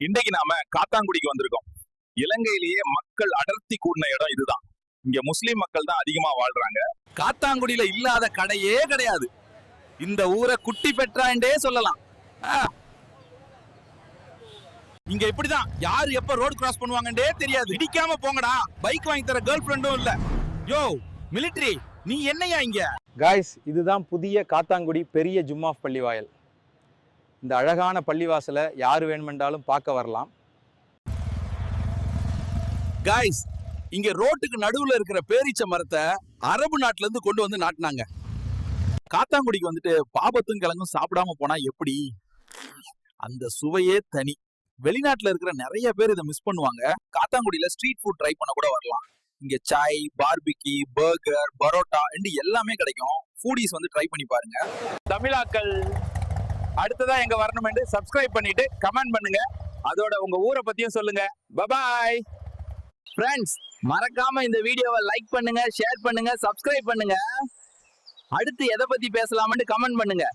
இன்னைக்கு நாம காத்தாங்குடிக்கு வந்திருக்கோம். இலங்கையிலேயே மக்கள் அடர்த்தி கூடின இடம் இதுதான். இங்க முஸ்லிம் மக்கள் தான் அதிகமா வாழ்றாங்க. காத்தாங்குடியில இல்லாத கடையே கிடையாது. இந்த ஊரை குட்டி பெற்றாண்டே சொல்லலாம். இங்க இப்படிதான் யாரு எப்ப ரோடு கிராஸ் பண்ணுவாங்கன்னே தெரியாது. இடிக்காம போங்கடா. பைக் வாங்கி தர கேர்ள் ஃப்ரெண்டும் இல்ல. யோ மிலிட்டரி, நீ என்னையா இங்க? காய்ஸ், இதுதான் புதிய காத்தாங்குடி பெரிய ஜும்மா பள்ளிவாயல். இந்த அழகான பள்ளிவாசலை யார் வேணுமென்றாலும் பார்க்க வரலாம். காய்ஸ், இங்க ரோட்டுக்கு நடுவுல இருக்கிற பேரீச்ச மரத்தை அரபு நாட்டுல இருந்து கொண்டு வந்து நாட்டினாங்க. காத்தாங்குடிக்கு வந்துட்டு பாபத்தும் கிழங்கும் சாப்பிடாம போனா எப்படி? அந்த சுவையே தனி. வெளிநாட்டுல இருக்கிற நிறைய பேர் இதை மிஸ் பண்ணுவாங்க. காத்தாங்குடியில ஸ்ட்ரீட் ஃபுட் ட்ரை பண்ண கூட வரலாம். இங்க சாய், பார்பிகி, பர்கர், பரோட்டா எல்லாமே கிடைக்கும். ஃபூடிஸ் வந்து ட்ரை பண்ணி பாருங்க. தமிழாக்கள் அடுத்ததா எங்க வரணும் என்று சப்ஸ்கிரைப் பண்ணிட்டு கமெண்ட் பண்ணுங்க. அதோட உங்க ஊரை பத்தியும் சொல்லுங்க. பபாய் ஃப்ரெண்ட்ஸ், மறக்காம இந்த வீடியோவை லைக் பண்ணுங்க, ஷேர் பண்ணுங்க, சப்ஸ்கிரைப் பண்ணுங்க. அடுத்து எதை பத்தி பேசலாம்னு கமெண்ட் பண்ணுங்க.